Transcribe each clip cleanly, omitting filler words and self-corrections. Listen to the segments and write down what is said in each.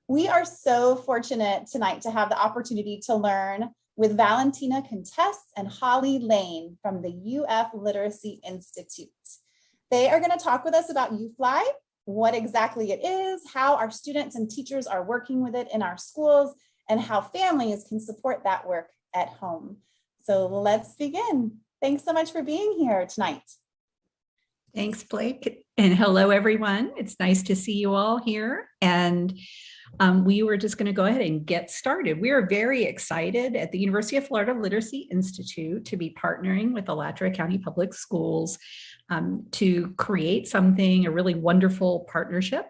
We are so fortunate tonight to have the opportunity to learn with Valentina Contest and Holly Lane from the UF Literacy Institute. They are going to talk with us about UFLI, what exactly it is, how our students and teachers are working with it in our schools, and how families can support that work at home. So let's begin. Thanks so much for being here tonight. Thanks, Blake. And hello, everyone. It's nice to see you all here. And we were just going to go ahead and get started. We are very excited at the University of Florida Literacy Institute to be partnering with Alachua County Public Schools to create something, a really wonderful partnership.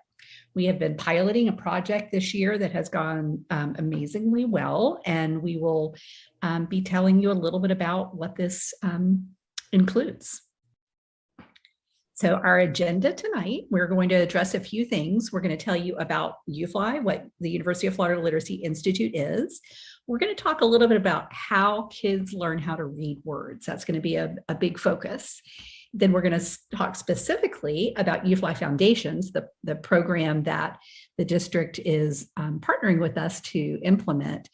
We have been piloting a project this year that has gone amazingly well, and we will be telling you a little bit about what this includes. So our agenda tonight, we're going to address a few things. We're going to tell you about UFLI, what the University of Florida Literacy Institute is. We're going to talk a little bit about how kids learn how to read words. That's going to be a big focus. Then we're going to talk specifically about UFLI Foundations, the program that the district is partnering with us to implement.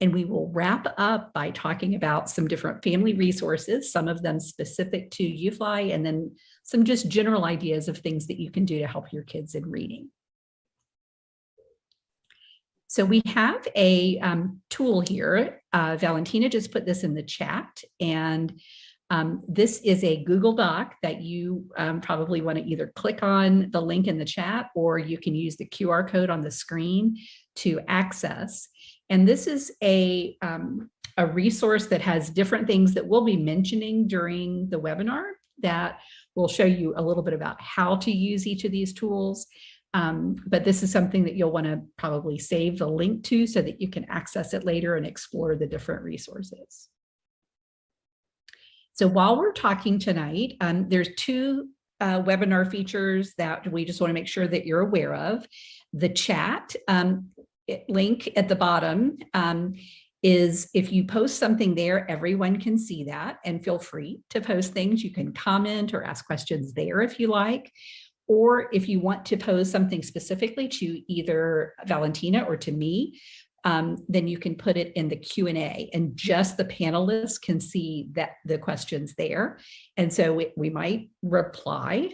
And we will wrap up by talking about some different family resources, some of them specific to UFLI, and then some just general ideas of things that you can do to help your kids in reading. So we have a tool here. Valentina just put this in the chat, and this is a Google Doc that you probably want to either click on the link in the chat, or you can use the QR code on the screen to access. And this is a resource that has different things that we'll be mentioning during the webinar that will show you a little bit about how to use each of these tools. But this is something that you'll want to probably save the link to so that you can access it later and explore the different resources. So while we're talking tonight, there's two webinar features that we just want to make sure that you're aware of. The chat link at the bottom is if you post something there, everyone can see that, and feel free to post things. You can comment or ask questions there if you like, or if you want to pose something specifically to either Valentina or to me, then you can put it in the Q&A, and just the panelists can see that the questions there. And so we might reply,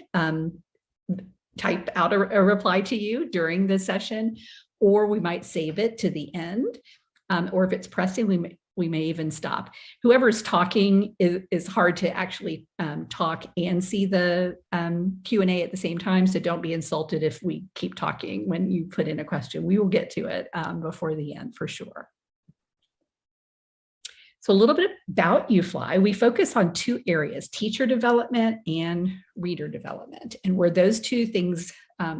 type out a reply to you during the session, or we might save it to the end. Or if it's pressing, we may even stop. Whoever's talking is hard to actually talk and see the Q&A at the same time. So don't be insulted if we keep talking when you put in a question. We will get to it before the end for sure. So a little bit about UFLI. We focus on two areas: teacher development and reader development. And where those two things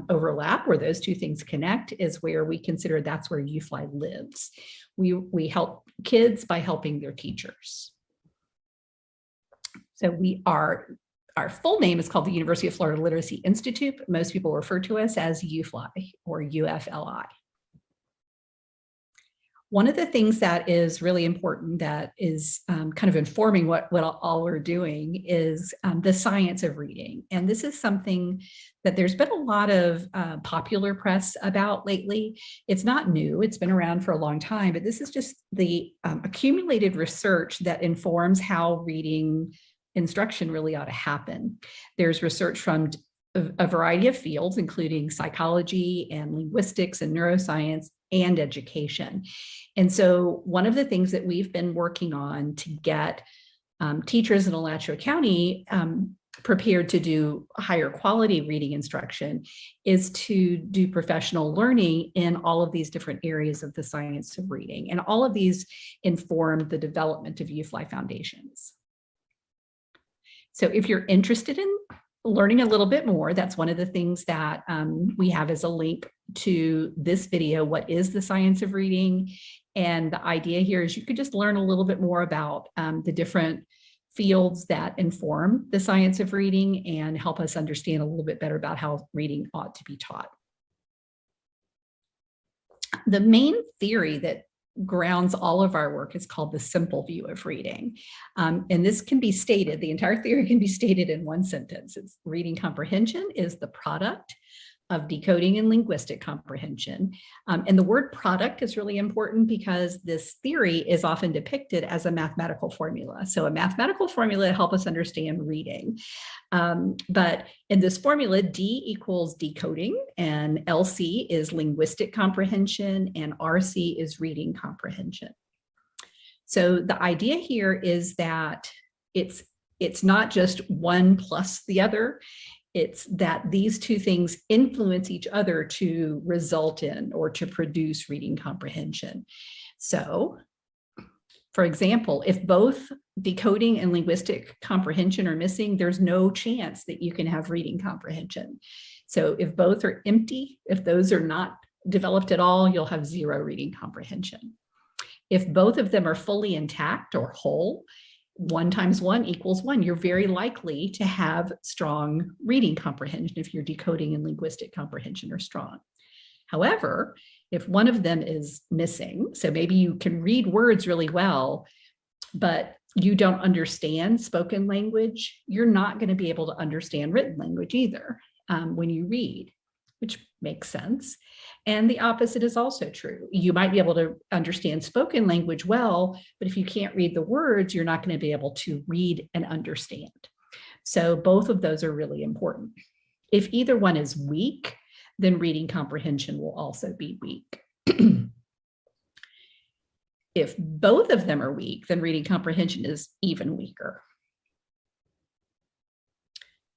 overlap, where those two things connect, is where we consider that's where UFLI lives. We help kids by helping their teachers. So our full name is called the University of Florida Literacy Institute, but most people refer to us as UFLI or UFLI. One of the things that is really important that is kind of informing what all we're doing is the science of reading. And this is something that there's been a lot of popular press about lately. It's not new, it's been around for a long time, but this is just the accumulated research that informs how reading instruction really ought to happen. There's research from a variety of fields, including psychology and linguistics and neuroscience and education. And so one of the things that we've been working on to get teachers in Alachua County prepared to do higher quality reading instruction is to do professional learning in all of these different areas of the science of reading. And all of these inform the development of UFLI Foundations. So if you're interested in learning a little bit more, that's one of the things that we have as a link to this video, what is the science of reading? And the idea here is you could just learn a little bit more about the different fields that inform the science of reading and help us understand a little bit better about how reading ought to be taught. The main theory that grounds all of our work is called the simple view of reading. And this can be stated, the entire theory can be stated in one sentence. It's reading comprehension is the product of decoding and linguistic comprehension. And the word product is really important because this theory is often depicted as a mathematical formula. So a mathematical formula to help us understand reading. But in this formula, D equals decoding, and LC is linguistic comprehension, and RC is reading comprehension. So the idea here is that it's not just one plus the other. It's that these two things influence each other to result in or to produce reading comprehension. So, for example, if both decoding and linguistic comprehension are missing, there's no chance that you can have reading comprehension. So if both are empty, if those are not developed at all, you'll have zero reading comprehension. If both of them are fully intact or whole, 1 times 1 equals 1. You're very likely to have strong reading comprehension if your decoding and linguistic comprehension are strong. However, if one of them is missing, so maybe you can read words really well, but you don't understand spoken language, you're not going to be able to understand written language either when you read, which makes sense. And the opposite is also true. You might be able to understand spoken language well, but if you can't read the words, you're not going to be able to read and understand. So both of those are really important. If either one is weak, then reading comprehension will also be weak. If both of them are weak, then reading comprehension is even weaker.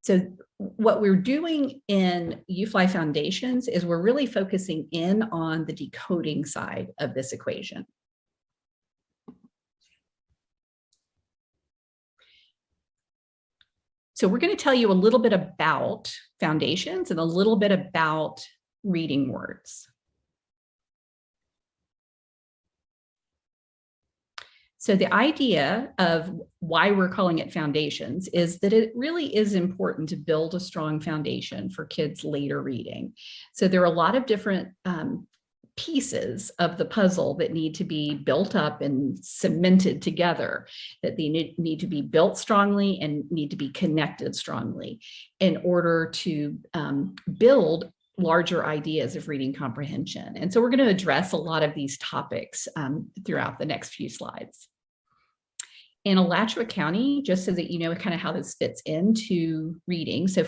So what we're doing in UFLI Foundations is we're really focusing in on the decoding side of this equation. So we're going to tell you a little bit about foundations and a little bit about reading words. So the idea of why we're calling it foundations is that it really is important to build a strong foundation for kids' later reading. So there are a lot of different pieces of the puzzle that need to be built up and cemented together, that they need to be built strongly and need to be connected strongly in order to build larger ideas of reading comprehension. And so we're going to address a lot of these topics throughout the next few slides. In Alachua County, just so that you know kind of how this fits into reading, so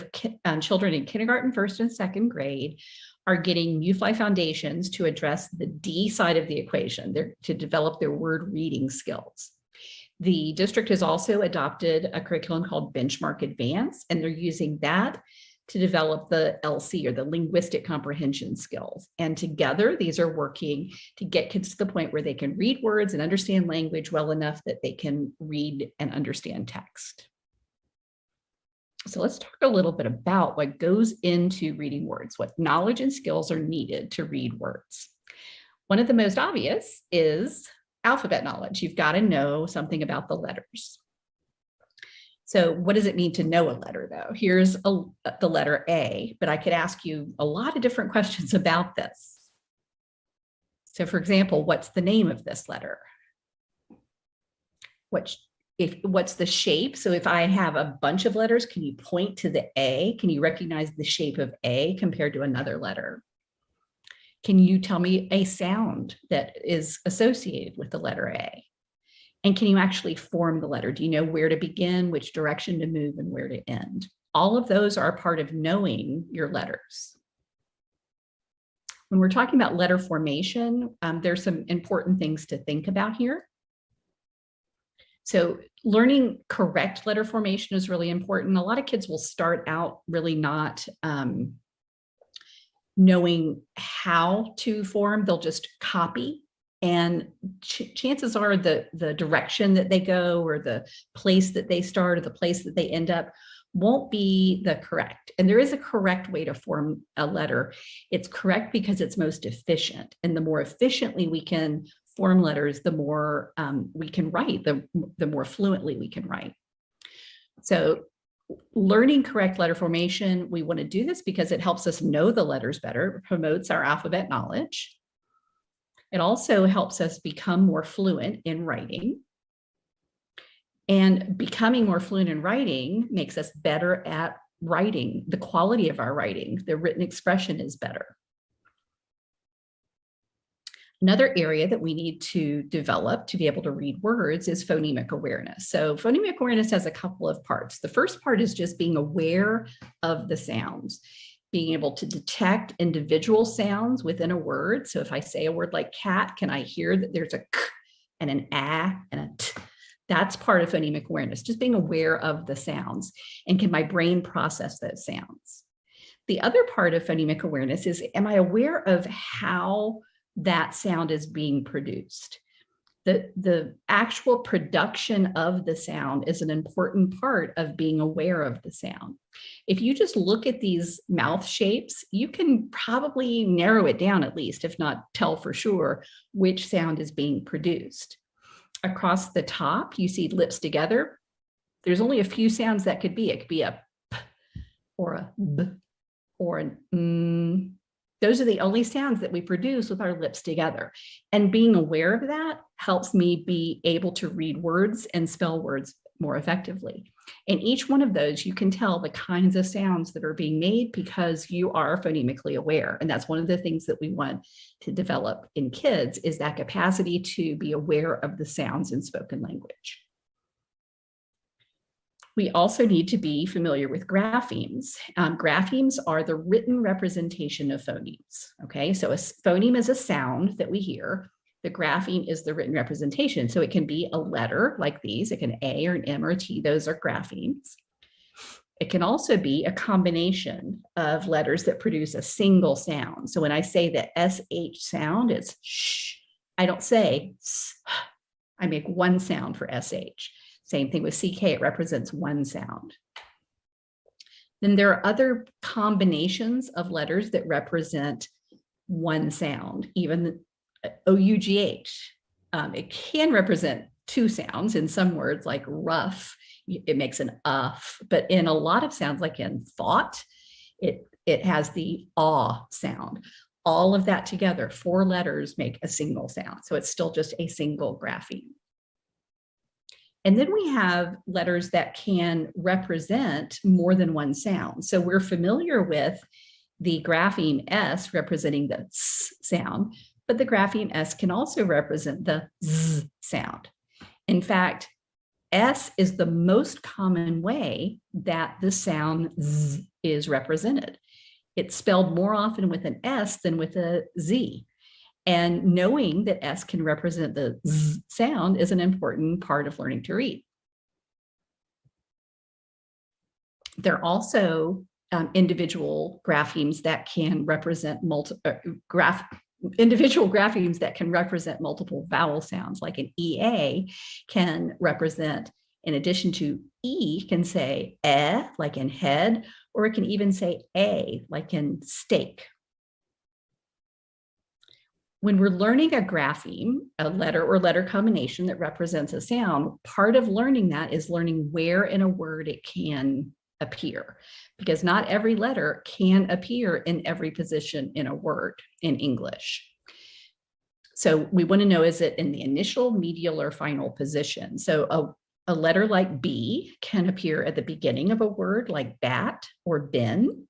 children in kindergarten, 1st and 2nd grade are getting UFLI Foundations to address the D side of the equation, to develop their word reading skills. The district has also adopted a curriculum called Benchmark Advance, and they're using that to develop the LC, or the linguistic comprehension skills. And together, these are working to get kids to the point where they can read words and understand language well enough that they can read and understand text. So let's talk a little bit about what goes into reading words, what knowledge and skills are needed to read words. One of the most obvious is alphabet knowledge. You've got to know something about the letters. So what does it mean to know a letter, though? Here's the letter A, but I could ask you a lot of different questions about this. So for example, what's the name of this letter? What's the shape? So if I have a bunch of letters, can you point to the A? Can you recognize the shape of A compared to another letter? Can you tell me a sound that is associated with the letter A? And can you actually form the letter? Do you know where to begin, which direction to move, and where to end? All of those are part of knowing your letters. When we're talking about letter formation, there's some important things to think about here. So learning correct letter formation is really important. A lot of kids will start out really not knowing how to form. They'll just copy. And chances are the direction that they go, or the place that they start, or the place that they end up won't be the correct. And there is a correct way to form a letter. It's correct because it's most efficient. And the more efficiently we can form letters, the more we can write, the more fluently we can write. So learning correct letter formation, we want to do this because it helps us know the letters better. It promotes our alphabet knowledge. It also helps us become more fluent in writing. And becoming more fluent in writing makes us better at writing, the quality of our writing, the written expression is better. Another area that we need to develop to be able to read words is phonemic awareness. So phonemic awareness has a couple of parts. The first part is just being aware of the sounds, being able to detect individual sounds within a word. So if I say a word like cat, can I hear that there's a k and an a and a t? That's part of phonemic awareness, just being aware of the sounds. And can my brain process those sounds? The other part of phonemic awareness is, am I aware of how that sound is being produced? The actual production of the sound is an important part of being aware of the sound. If you just look at these mouth shapes, you can probably narrow it down at least, if not tell for sure, which sound is being produced. Across the top, you see lips together. There's only a few sounds that could be. It could be a p or a b or an mm. Those are the only sounds that we produce with our lips together. And being aware of that helps me be able to read words and spell words more effectively. In each one of those, you can tell the kinds of sounds that are being made because you are phonemically aware. And that's one of the things that we want to develop in kids, is that capacity to be aware of the sounds in spoken language. We also need to be familiar with graphemes. Graphemes are the written representation of phonemes. Okay, so a phoneme is a sound that we hear. The grapheme is the written representation. So it can be a letter like these. It can A or an M or a T. Those are graphemes. It can also be a combination of letters that produce a single sound. So when I say the SH sound, it's sh. I don't say s. I make one sound for SH. Same thing with CK, it represents one sound. Then there are other combinations of letters that represent one sound, even OUGH. It can represent two sounds in some words, like rough, it makes an uff, but in a lot of sounds, like in thought, it has the aw sound. All of that together, 4 letters make a single sound. So it's still just a single grapheme. And then we have letters that can represent more than one sound. So we're familiar with the grapheme S representing the S sound, but the grapheme S can also represent the Z sound. In fact, S is the most common way that the sound Z is represented. It's spelled more often with an S than with a Z. And knowing that S can represent the Z sound is an important part of learning to read. There are also individual graphemes that can represent individual graphemes that can represent multiple vowel sounds, like an EA can represent, in addition to E, can say like in head, or it can even say A, like in steak. When we're learning a grapheme, a letter or letter combination that represents a sound, part of learning that is learning where in a word it can appear, because not every letter can appear in every position in a word in English. So we want to know, is it in the initial, medial, or final position? So a letter like B can appear at the beginning of a word like bat or bin.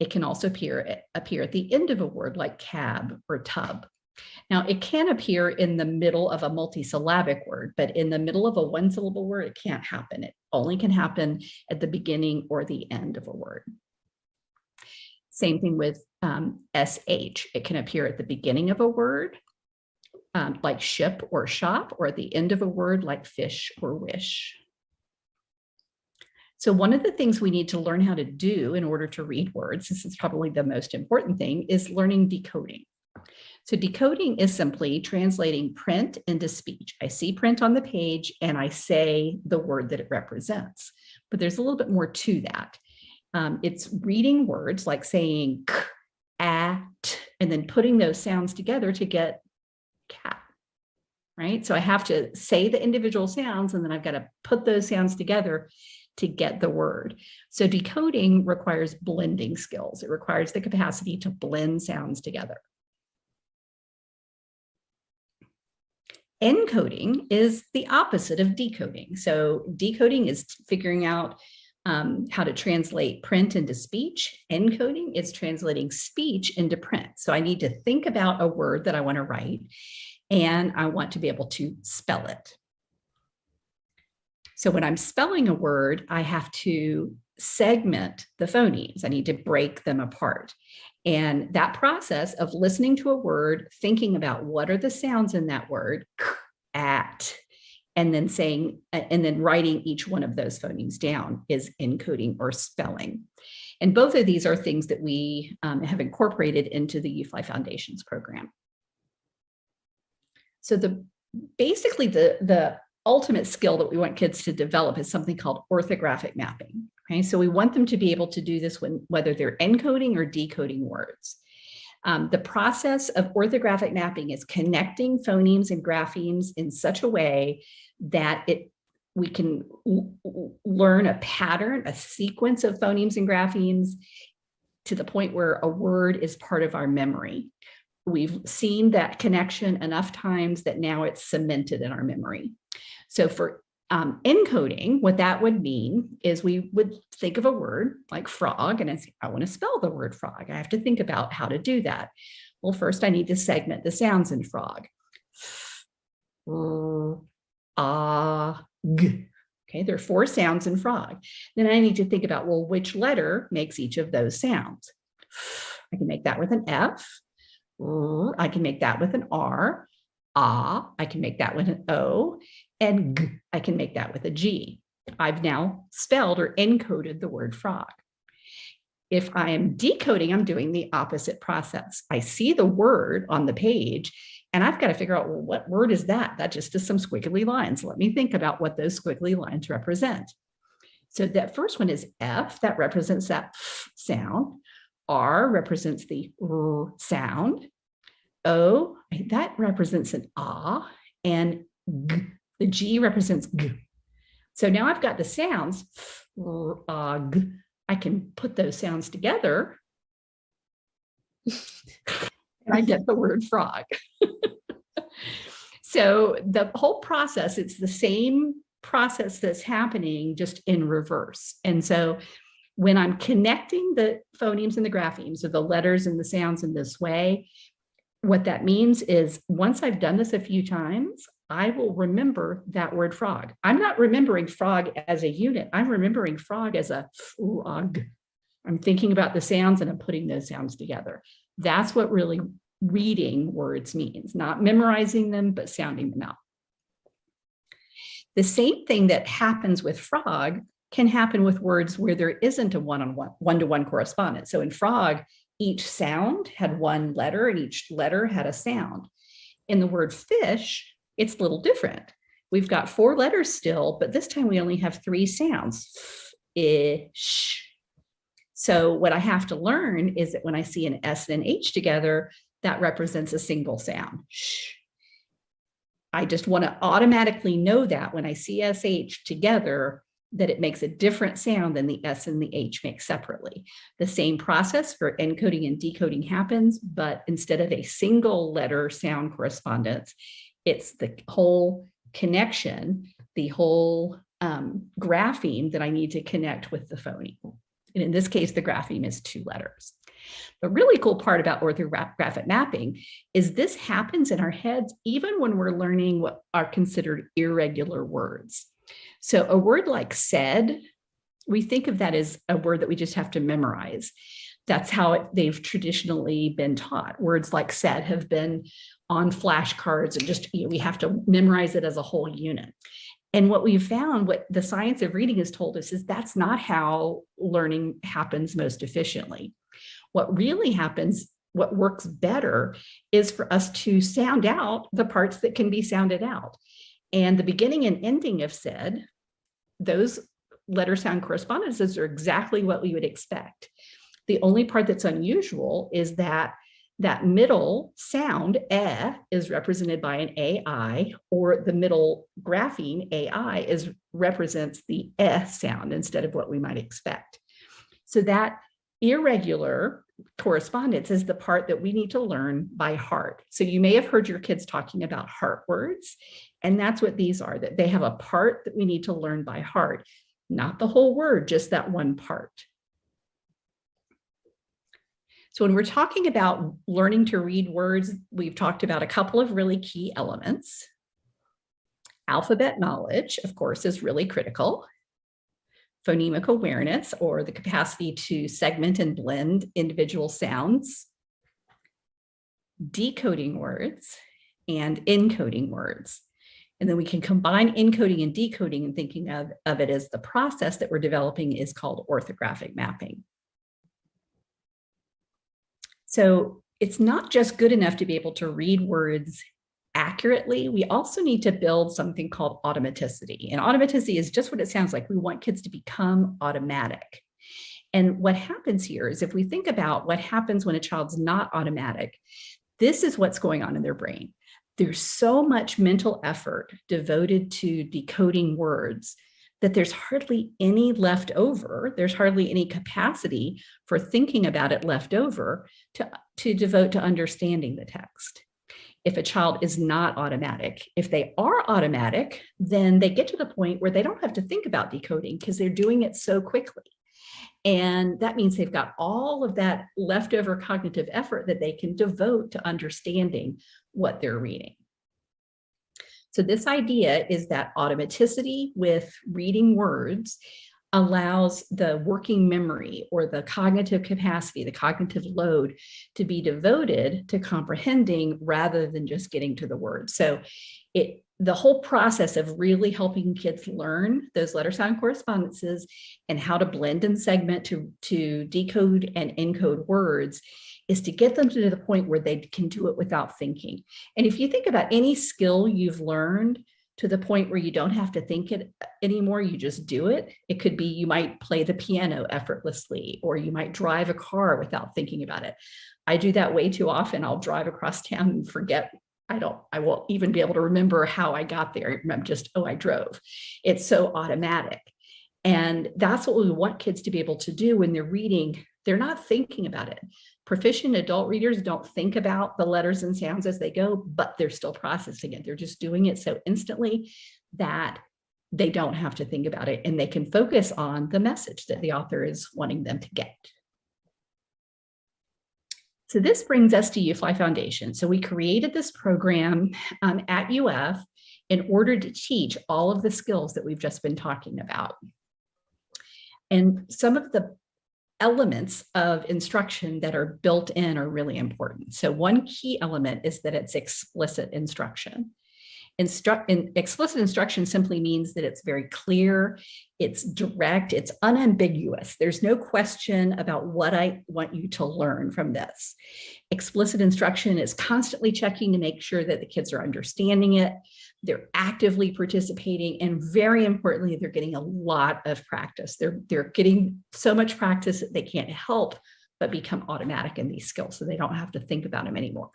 It can also appear at the end of a word like cab or tub. Now, it can appear in the middle of a multisyllabic word, but in the middle of a one-syllable word, it can't happen. It only can happen at the beginning or the end of a word. Same thing with SH. It can appear at the beginning of a word, like ship or shop, or at the end of a word like fish or wish. So one of the things we need to learn how to do in order to read words, this is probably the most important thing, is learning decoding. So decoding is simply translating print into speech. I see print on the page and I say the word that it represents, but there's a little bit more to that. It's reading words like saying k, at, and then putting those sounds together to get cat, right? So I have to say the individual sounds and then I've got to put those sounds together to get the word. So decoding requires blending skills. It requires the capacity to blend sounds together. Encoding is the opposite of decoding. So decoding is figuring out how to translate print into speech. Encoding is translating speech into print. So I need to think about a word that I want to write, and I want to be able to spell it. So when I'm spelling a word, I have to segment the phonemes. I need to break them apart. And that process of listening to a word, thinking about what are the sounds in that word, at, and then saying, and then writing each one of those phonemes down is encoding or spelling. And both of these are things that we have incorporated into the UFLI Foundations program. So basically the ultimate skill that we want kids to develop is something called orthographic mapping. Okay, so we want them to be able to do this whether they're encoding or decoding words. The process of orthographic mapping is connecting phonemes and graphemes in such a way that we can learn a pattern, a sequence of phonemes and graphemes to the point where a word is part of our memory. We've seen that connection enough times that now it's cemented in our memory. So for encoding, what that would mean is we would think of a word like frog, and I want to spell the word frog. I have to think about how to do that. Well, first I need to segment the sounds in frog. G. Okay, there are 4 sounds in frog. Then I need to think about, well, which letter makes each of those sounds? I can make that with an F. I can make that with an R. I can make that with an O. And G, I can make that with a G. I've now spelled or encoded the word frog. If I am decoding, I'm doing the opposite process. I see the word on the page, and I've got to figure out, well, what word is that? That just is some squiggly lines. Let me think about what those squiggly lines represent. So that first one is F, that represents that F sound. R represents the R sound. O, that represents an ah, and G, the G represents G. So now I've got the sounds, G. I can put those sounds together, and I get the word frog. So the whole process, it's the same process that's happening, just in reverse. And so when I'm connecting the phonemes and the graphemes, or the letters and the sounds in this way, what that means is once I've done this a few times, I will remember that word frog. I'm not remembering frog as a unit. I'm remembering frog as a frog. I'm thinking about the sounds and I'm putting those sounds together. That's what really reading words means, not memorizing them, but sounding them out. The same thing that happens with frog can happen with words where there isn't a one-to-one correspondence. So in frog, each sound had one letter and each letter had a sound. In the word fish, it's a little different. We've got 4 letters still, but this time we only have 3 sounds. Ish. So what I have to learn is that when I see an S and an H together, that represents a single sound. Shh. I just want to automatically know that when I see SH together, that it makes a different sound than the S and the H make separately. The same process for encoding and decoding happens, but instead of a single letter sound correspondence, it's the whole connection, the whole grapheme that I need to connect with the phoneme. And in this case, the grapheme is 2 letters. The really cool part about orthographic mapping is this happens in our heads even when we're learning what are considered irregular words. So a word like said, we think of that as a word that we just have to memorize. That's how they've traditionally been taught. Words like said have been on flashcards and just, we have to memorize it as a whole unit. And what we've found, what the science of reading has told us, is that's not how learning happens most efficiently. What really happens, what works better, is for us to sound out the parts that can be sounded out. And the beginning and ending of said, those letter sound correspondences are exactly what we would expect. The only part that's unusual is that that middle sound, is represented by an AI, or the middle grapheme, AI, represents the sound instead of what we might expect. So that irregular correspondence is the part that we need to learn by heart. So you may have heard your kids talking about heart words, and that's what these are, that they have a part that we need to learn by heart. not the whole word, just that one part. So when we're talking about learning to read words, we've talked about a couple of really key elements. Alphabet knowledge, of course, is really critical. Phonemic awareness, or the capacity to segment and blend individual sounds. Decoding words and encoding words. And then we can combine encoding and decoding, and thinking of it as the process that we're developing is called orthographic mapping. So it's not just good enough to be able to read words accurately. We also need to build something called automaticity. And automaticity is just what it sounds like. We want kids to become automatic. And what happens here is, if we think about what happens when a child's not automatic, this is what's going on in their brain. There's so much mental effort devoted to decoding words that there's hardly any left over. There's hardly any capacity for thinking about it left over to devote to understanding the text. If a child is not automatic, if they are automatic, then they get to the point where they don't have to think about decoding because they're doing it so quickly. And that means they've got all of that leftover cognitive effort that they can devote to understanding what they're reading. So this idea is that automaticity with reading words allows the working memory, or the cognitive capacity, the cognitive load, to be devoted to comprehending rather than just getting to the words. So the whole process of really helping kids learn those letter sound correspondences and how to blend and segment to decode and encode words is to get them to the point where they can do it without thinking. And if you think about any skill you've learned to the point where you don't have to think it anymore, you just do it. It could be you might play the piano effortlessly, or you might drive a car without thinking about it. I do that way too often. I'll drive across town and forget. I won't even be able to remember how I got there. I'm just, I drove. It's so automatic. And that's what we want kids to be able to do when they're reading. They're not thinking about it. Proficient adult readers don't think about the letters and sounds as they go, but they're still processing it. They're just doing it so instantly that they don't have to think about it, and they can focus on the message that the author is wanting them to get. So this brings us to UFLI Foundation. So we created this program at UF in order to teach all of the skills that we've just been talking about. And some of the elements of instruction that are built in are really important. So one key element is that it's explicit instruction. Explicit instruction simply means that it's very clear, it's direct, it's unambiguous. There's no question about what I want you to learn from this. Explicit instruction is constantly checking to make sure that the kids are understanding it, they're actively participating, and very importantly, they're getting a lot of practice. They're getting so much practice that they can't help but become automatic in these skills, so they don't have to think about them anymore.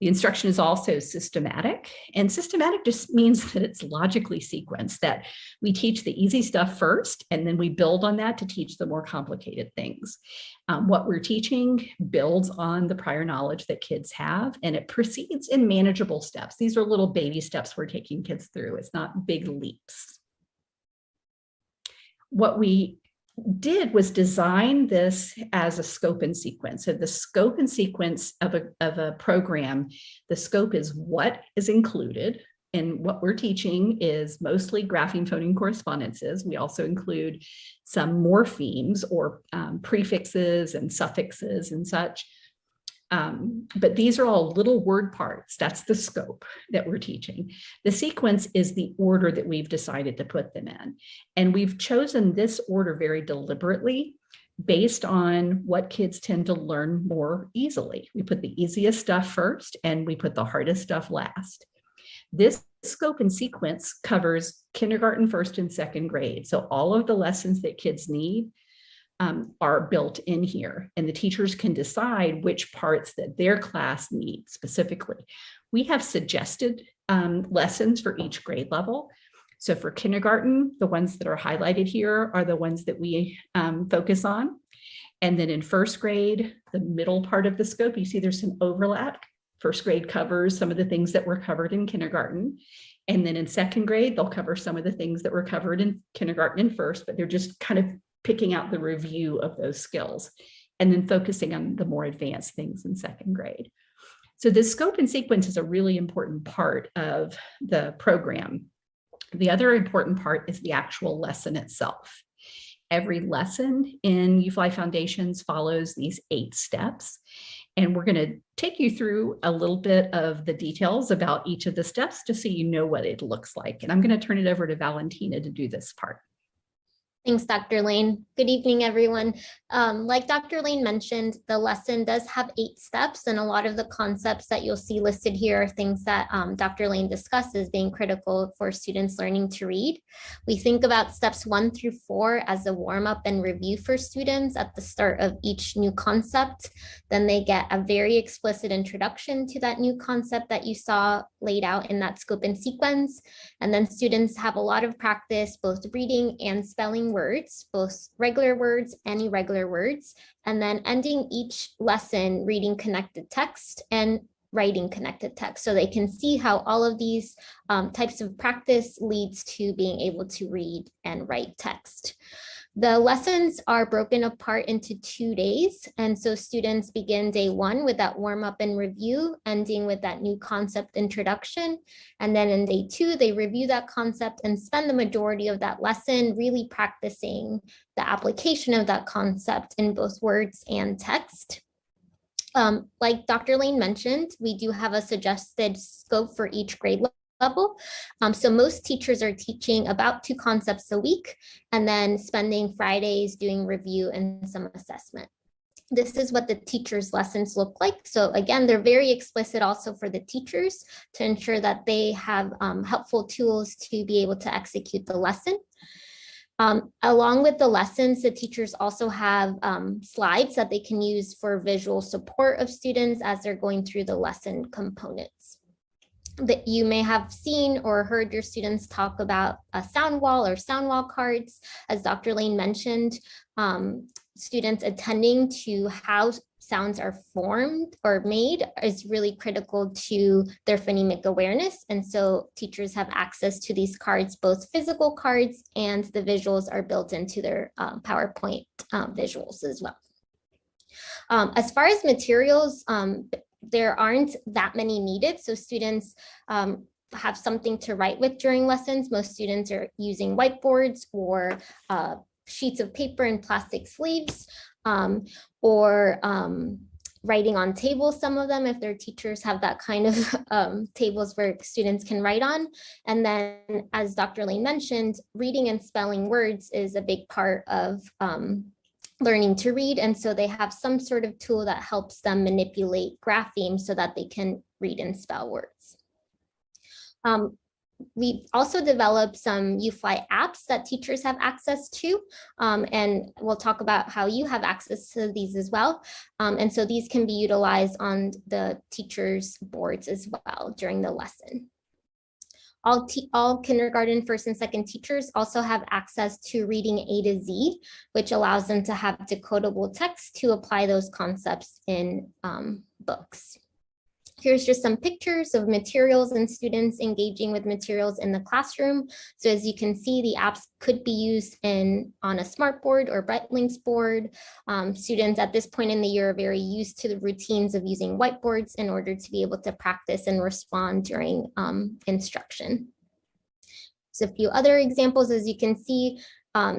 The instruction is also systematic, and systematic just means that it's logically sequenced, that we teach the easy stuff first, and then we build on that to teach the more complicated things. What we're teaching builds on the prior knowledge that kids have, and it proceeds in manageable steps. These are little baby steps we're taking kids through. It's not big leaps. What we did was design this as a scope and sequence. So the scope and sequence of a program, the scope is what is included, and what we're teaching is mostly grapheme phoneme correspondences. We also include some morphemes, or prefixes and suffixes and such. But these are all little word parts. That's the scope that we're teaching. The sequence is the order that we've decided to put them in. And we've chosen this order very deliberately based on what kids tend to learn more easily. We put the easiest stuff first, and we put the hardest stuff last. This scope and sequence covers kindergarten, first and second grade. So all of the lessons that kids need are built in here, and the teachers can decide which parts that their class needs specifically. We have suggested lessons for each grade level. So for kindergarten, the ones that are highlighted here are the ones that we focus on. And then in first grade, the middle part of the scope, you see there's some overlap. first grade covers some of the things that were covered in kindergarten. And then in second grade, they'll cover some of the things that were covered in kindergarten and first, but they're just kind of picking out the review of those skills and then focusing on the more advanced things in second grade. So the scope and sequence is a really important part of the program. The other important part is the actual lesson itself. Every lesson in UFLI Foundations follows these 8 steps. And we're going to take you through a little bit of the details about each of the steps just so you know what it looks like. And I'm going to turn it over to Valentina to do this part. Thanks, Dr. Lane. Good evening, everyone. Like Dr. Lane mentioned, the lesson does have 8 steps, and a lot of the concepts that you'll see listed here are things that Dr. Lane discussed as being critical for students learning to read. We think about steps 1 through 4 as a warm-up and review for students at the start of each new concept. Then they get a very explicit introduction to that new concept that you saw laid out in that scope and sequence. And then students have a lot of practice, both reading and spelling words, both regular words and irregular words, and then ending each lesson reading connected text and writing connected text, so they can see how all of these types of practice leads to being able to read and write text. The lessons are broken apart into 2 days. And so students begin day 1 with that warm up and review, ending with that new concept introduction. And then in day 2, they review that concept and spend the majority of that lesson really practicing the application of that concept in both words and text. Like Dr. Lane mentioned, we do have a suggested scope for each grade level. So most teachers are teaching about 2 concepts a week and then spending Fridays doing review and some assessment. This is what the teachers' lessons look like. So again, they're very explicit also for the teachers to ensure that they have helpful tools to be able to execute the lesson. Along with the lessons, the teachers also have slides that they can use for visual support of students as they're going through the lesson components. That you may have seen or heard your students talk about a sound wall or sound wall cards. As Dr. Lane mentioned, students attending to how sounds are formed or made is really critical to their phonemic awareness. And so teachers have access to these cards, both physical cards, and the visuals are built into their PowerPoint visuals as well. As far as materials, there aren't that many needed. So students have something to write with during lessons. Most students are using whiteboards or sheets of paper and plastic sleeves, or writing on tables, some of them, if their teachers have that kind of tables where students can write on. And then, as Dr. Lane mentioned, reading and spelling words is a big part of learning to read. And so they have some sort of tool that helps them manipulate grapheme so that they can read and spell words. We've also developed some UFLI apps that teachers have access to, and we'll talk about how you have access to these as well. And so these can be utilized on the teachers' boards as well during the lesson. All kindergarten, first and second teachers also have access to reading A to Z, which allows them to have decodable text to apply those concepts in books. Here's just some pictures of materials and students engaging with materials in the classroom. So as you can see, the apps could be used on a smartboard or Brightlinks board. Students at this point in the year are very used to the routines of using whiteboards in order to be able to practice and respond during instruction. So a few other examples, as you can see,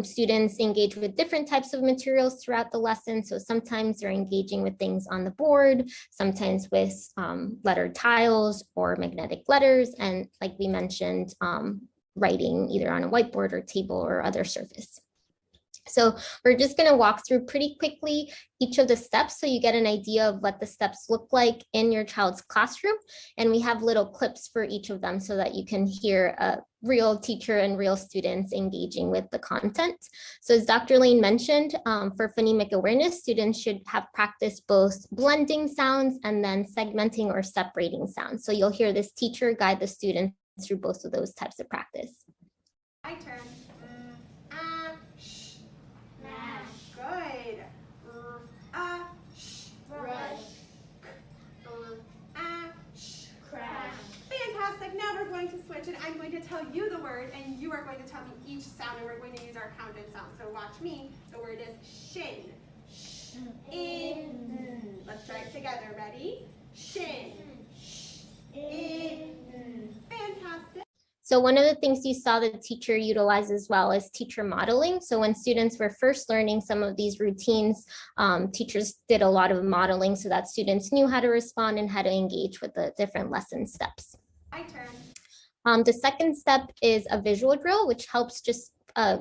students engage with different types of materials throughout the lesson. So sometimes they're engaging with things on the board, sometimes with lettered tiles or magnetic letters. And like we mentioned, writing either on a whiteboard or table or other surface. So we're just going to walk through pretty quickly each of the steps so you get an idea of what the steps look like in your child's classroom. And we have little clips for each of them so that you can hear a real teacher and real students engaging with the content. So as Dr. Lane mentioned, for phonemic awareness, students should have practiced both blending sounds and then segmenting or separating sounds. So you'll hear this teacher guide the students through both of those types of practice. My turn. Good. Brush. going to switch and I'm going to tell you the word and you are going to tell me each sound and we're going to use our counted sound. So watch me. The word is shin. In. Let's try it together. Ready? Shin. In. Fantastic. So one of the things you saw the teacher utilize as well is teacher modeling. So when students were first learning some of these routines, teachers did a lot of modeling so that students knew how to respond and how to engage with the different lesson steps. My turn. The second step is a visual drill, which helps just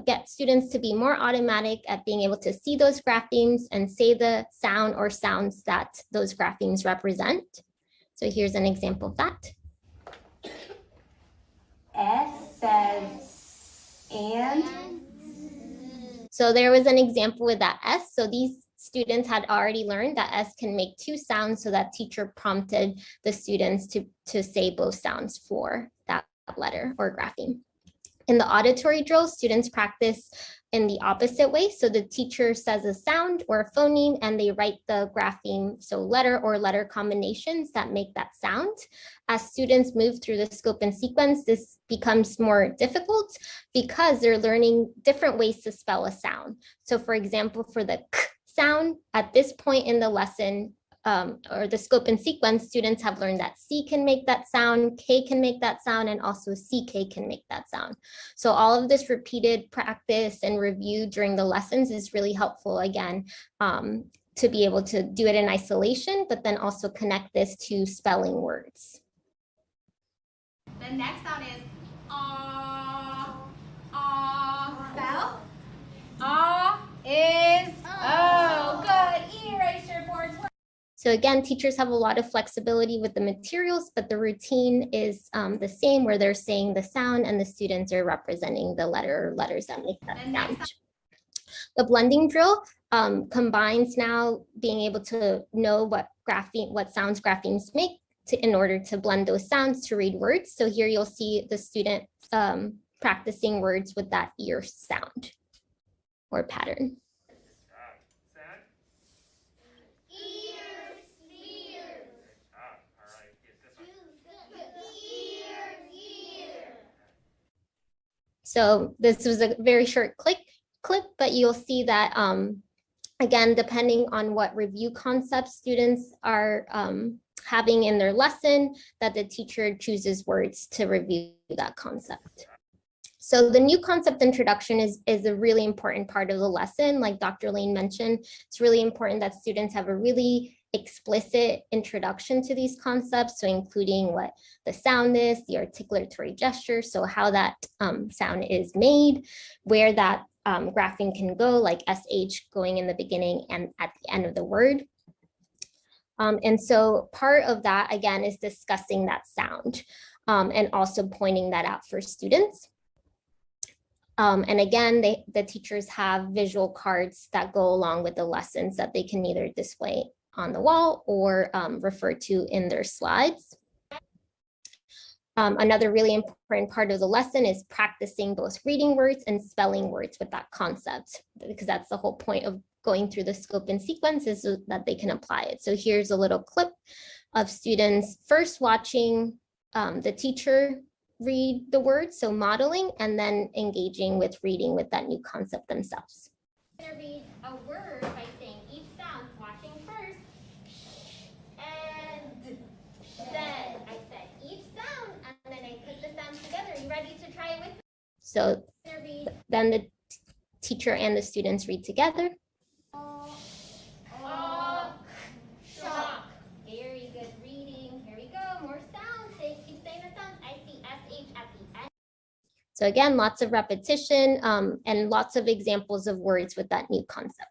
get students to be more automatic at being able to see those graphemes and say the sound or sounds that those graphemes represent. So here's an example of that. S says and. So there was an example with that S. So these students had already learned that S can make two sounds, so that teacher prompted the students to say both sounds for that letter or grapheme. In the auditory drill, students practice in the opposite way. So the teacher says a sound or a phoneme and they write the grapheme, so letter or letter combinations that make that sound. As students move through the scope and sequence, this becomes more difficult because they're learning different ways to spell a sound. So for example, for the k sound, at this point in the lesson, or the scope and sequence, students have learned that C can make that sound, K can make that sound, and also CK can make that sound. So all of this repeated practice and review during the lessons is really helpful, again, to be able to do it in isolation, but then also connect this to spelling words. The next sound is spell. Is good. Erase your boards. So again, teachers have a lot of flexibility with the materials, but the routine is the same, where they're saying the sound and the students are representing the letters that make that sound. The blending drill combines now being able to know what sounds graphemes make in order to blend those sounds to read words. So here you'll see the student practicing words with that ear sound or pattern. So this was a very short clip, but you'll see that, again, depending on what review concepts students are having in their lesson, that the teacher chooses words to review that concept. So the new concept introduction is a really important part of the lesson. Like Dr. Lane mentioned, it's really important that students have a really explicit introduction to these concepts, so including what the sound is, the articulatory gesture, so how that sound is made, where that grapheme can go, like SH going in the beginning and at the end of the word. And so part of that, again, is discussing that sound and also pointing that out for students. And again, the teachers have visual cards that go along with the lessons that they can either display on the wall or refer to in their slides. Another really important part of the lesson is practicing both reading words and spelling words with that concept, because that's the whole point of going through the scope and sequence, is so that they can apply it. So here's a little clip of students first watching the teacher read the words, so modeling, and then engaging with reading with that new concept themselves. I'm going to read a word by saying each sound, watching first, and then I said each sound, and then I put the sounds together. Are you ready to try it with me? So then the teacher and the students read together. Shock. Very good reading. Here we go. More sounds. Keep saying the sounds. I see SH at the end. So again, lots of repetition and lots of examples of words with that new concept.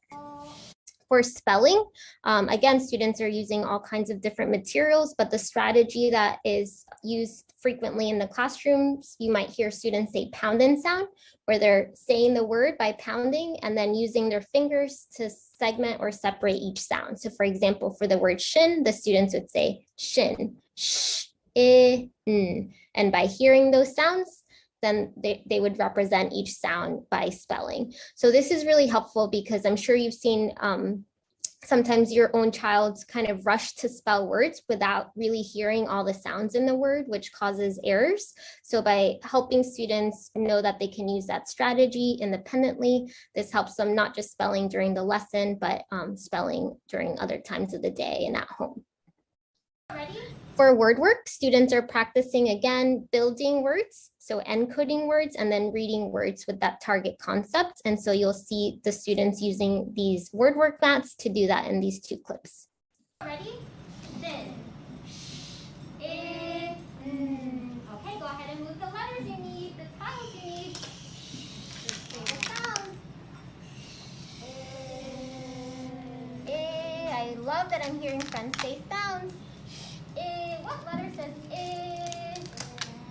For spelling, again, students are using all kinds of different materials, but the strategy that is used frequently in the classrooms, you might hear students say pound and sound, where they're saying the word by pounding and then using their fingers to segment or separate each sound. So for example, for the word shin, the students would say shin, sh, I, n. And by hearing those sounds, then they would represent each sound by spelling. So this is really helpful because I'm sure you've seen sometimes your own child's kind of rush to spell words without really hearing all the sounds in the word, which causes errors. So by helping students know that they can use that strategy independently, this helps them not just spelling during the lesson, but spelling during other times of the day and at home. Ready? For word work, students are practicing again, building words, so encoding words and then reading words with that target concept. And so you'll see the students using these word work mats to do that in these 2 clips. Ready? Then. Okay, go ahead and move the letters you need, the tiles you need. Just say the sounds. I love that I'm hearing friends say sounds. What letter says I?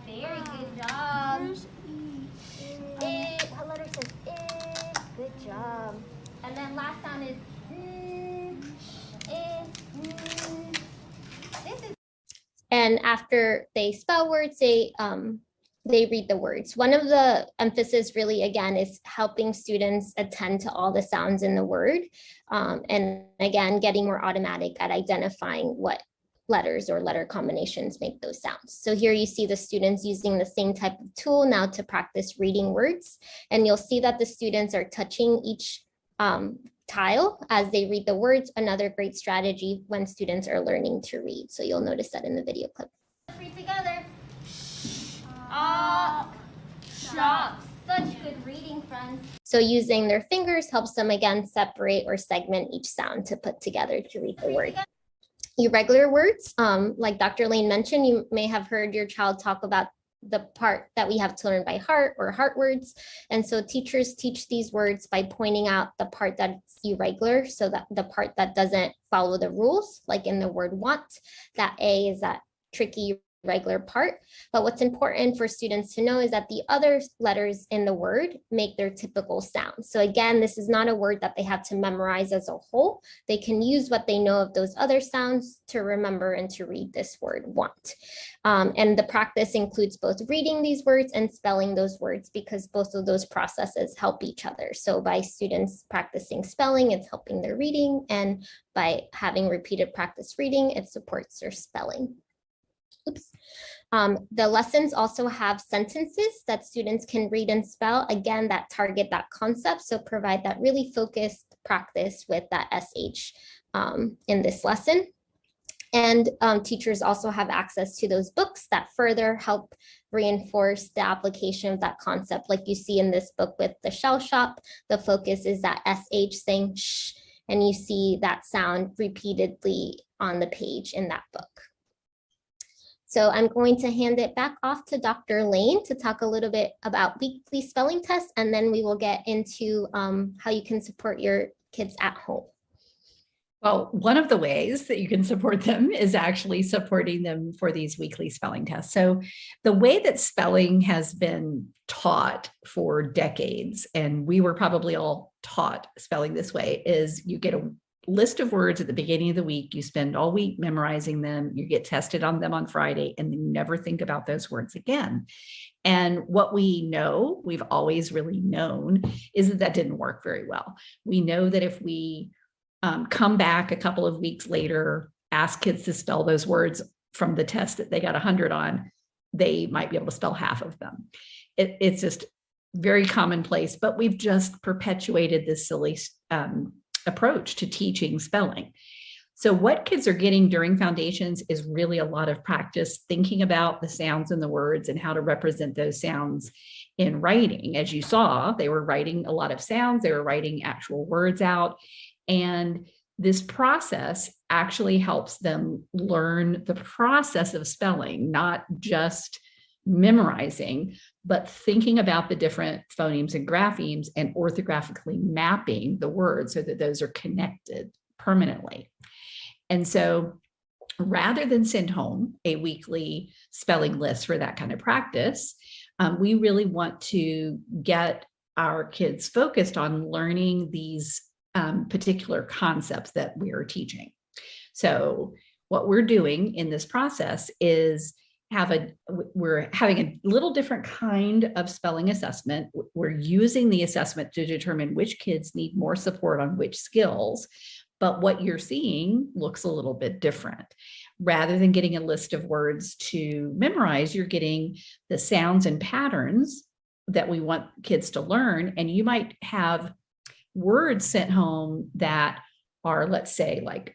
Very good job. What letter says I? Good job. And then last sound is This is. And after they spell words, they read the words. One of the emphasis really, again, is helping students attend to all the sounds in the word. And again, getting more automatic at identifying what letters or letter combinations make those sounds. So here you see the students using the same type of tool now to practice reading words. And you'll see that the students are touching each tile as they read the words, another great strategy when students are learning to read. So you'll notice that in the video clip. Let's read together. Shop. Such good reading, friends. So using their fingers helps them again separate or segment each sound to put together to read the word. Irregular words, like Dr. Lane mentioned, you may have heard your child talk about the part that we have to learn by heart or heart words. And so teachers teach these words by pointing out the part that's irregular, so that the part that doesn't follow the rules, like in the word want, that A is that tricky regular part. But what's important for students to know is that the other letters in the word make their typical sound. So again, this is not a word that they have to memorize as a whole. They can use what they know of those other sounds to remember and to read this word want. And the practice includes both reading these words and spelling those words, because both of those processes help each other. So by students practicing spelling, it's helping their reading, and by having repeated practice reading, it supports their spelling. Oops. The lessons also have sentences that students can read and spell, again, that target that concept, so provide that really focused practice with that SH in this lesson. And teachers also have access to those books that further help reinforce the application of that concept. Like you see in this book with the shell shop, the focus is that SH saying shh, and you see that sound repeatedly on the page in that book. So I'm going to hand it back off to Dr. Lane to talk a little bit about weekly spelling tests, and then we will get into how you can support your kids at home. Well, one of the ways that you can support them is actually supporting them for these weekly spelling tests. So the way that spelling has been taught for decades, and we were probably all taught spelling this way, is you get a list of words at the beginning of the week, you spend all week memorizing them, you get tested on them on Friday, and then you never think about those words again. And what we know, we've always really known, is that that didn't work very well. We know that if we come back a couple of weeks later, ask kids to spell those words from the test that they got 100 on, they might be able to spell half of them. It's just very commonplace, but we've just perpetuated this silly approach to teaching spelling. So what kids are getting during foundations is really a lot of practice thinking about the sounds in the words and how to represent those sounds in writing. As you saw, they were writing a lot of sounds, they were writing actual words out. And this process actually helps them learn the process of spelling, not just memorizing, but thinking about the different phonemes and graphemes and orthographically mapping the words so that those are connected permanently. And so rather than send home a weekly spelling list for that kind of practice, we really want to get our kids focused on learning these particular concepts that we are teaching. So what we're doing in this process is we're having a little different kind of spelling assessment. We're using the assessment to determine which kids need more support on which skills, but what you're seeing looks a little bit different. Rather than getting a list of words to memorize, you're getting the sounds and patterns that we want kids to learn. And you might have words sent home that are, let's say, like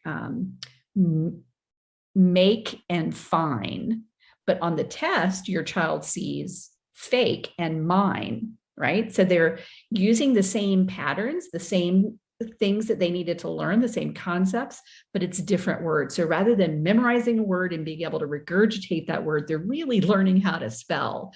make and fine. But on the test, your child sees fake and mine, right? So they're using the same patterns, the same things that they needed to learn, the same concepts, but it's different words. So rather than memorizing a word and being able to regurgitate that word, they're really learning how to spell.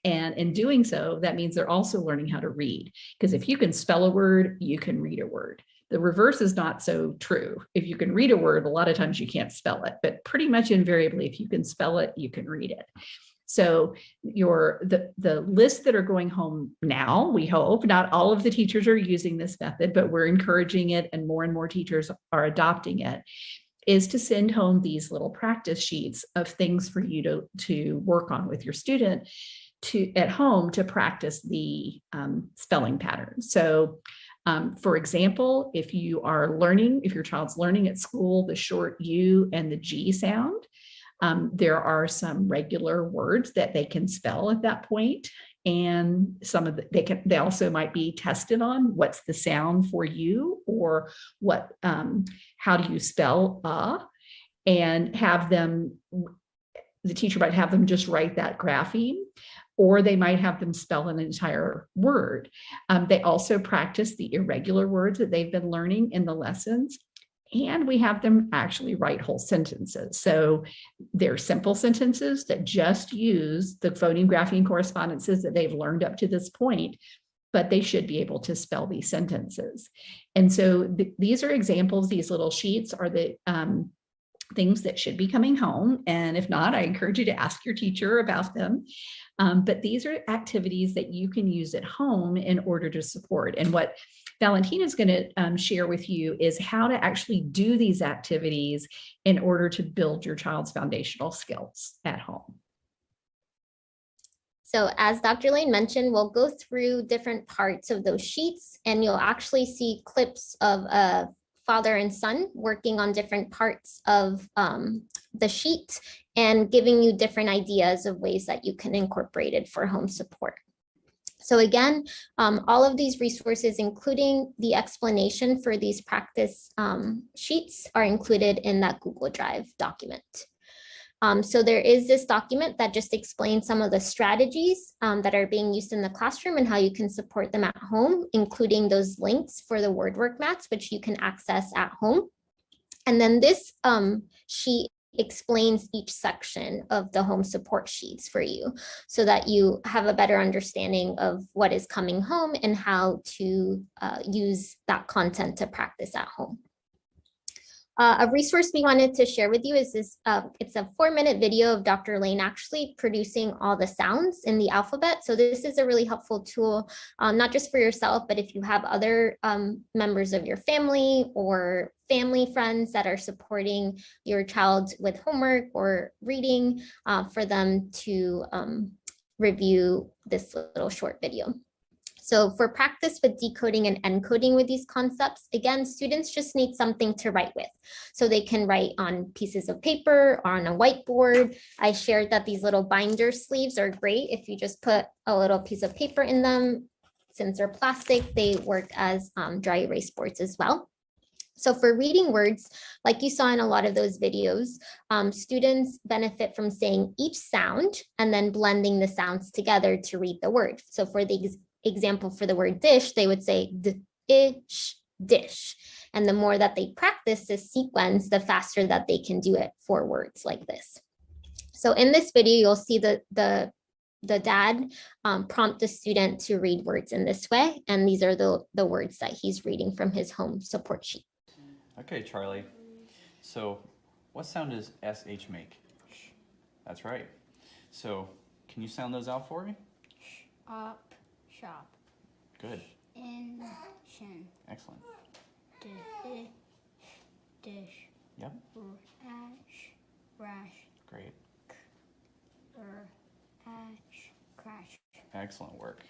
And in doing so, that means they're also learning how to read. Because if you can spell a word, you can read a word. The reverse is not so true. If you can read a word, a lot of times you can't spell it, but pretty much invariably, if you can spell it, you can read it. So the lists that are going home now, we hope, not all of the teachers are using this method, but we're encouraging it and more teachers are adopting it, is to send home these little practice sheets of things for you to work on with your student at home to practice the spelling patterns. So for example, if your child's learning at school the short U and the G sound, there are some regular words that they can spell at that point, and they also might be tested on what's the sound for you, or how do you spell and have them. The teacher might have them just write that grapheme, or they might have them spell an entire word. They also practice the irregular words that they've been learning in the lessons. And we have them actually write whole sentences. So they're simple sentences that just use the phoneme grapheme correspondences that they've learned up to this point, but they should be able to spell these sentences. And so these are examples. These little sheets are the things that should be coming home. And if not, I encourage you to ask your teacher about them. But these are activities that you can use at home in order to support. And what Valentina is going to share with you is how to actually do these activities in order to build your child's foundational skills at home. So as Dr. Lane mentioned, we'll go through different parts of those sheets, and you'll actually see clips of a father and son working on different parts of the sheet and giving you different ideas of ways that you can incorporate it for home support. So again, all of these resources, including the explanation for these practice sheets, are included in that Google Drive document. So there is this document that just explains some of the strategies that are being used in the classroom and how you can support them at home, including those links for the word work mats, which you can access at home. And then this sheet explains each section of the home support sheets for you so that you have a better understanding of what is coming home and how to use that content to practice at home. A resource we wanted to share with you is this, it's a 4-minute video of Dr. Lane actually producing all the sounds in the alphabet. So this is a really helpful tool, not just for yourself, but if you have other members of your family or family friends that are supporting your child with homework or reading, for them to review this little short video. So for practice with decoding and encoding with these concepts, again, students just need something to write with. So they can write on pieces of paper or on a whiteboard. I shared that these little binder sleeves are great if you just put a little piece of paper in them. Since they're plastic, they work as dry erase boards as well. So for reading words, like you saw in a lot of those videos, students benefit from saying each sound and then blending the sounds together to read the word. So for the example, for the word dish, they would say dish, dish. And the more that they practice this sequence, the faster that they can do it for words like this. So in this video, you'll see the dad prompt the student to read words in this way. And these are the words that he's reading from his home support sheet. Okay, Charlie. So what sound does SH make? Shh. That's right. So can you sound those out for me? Up, shop. Good. In, shin. Excellent. Dish. Yep. Ash, rash. Great. Ash, crash. Excellent work.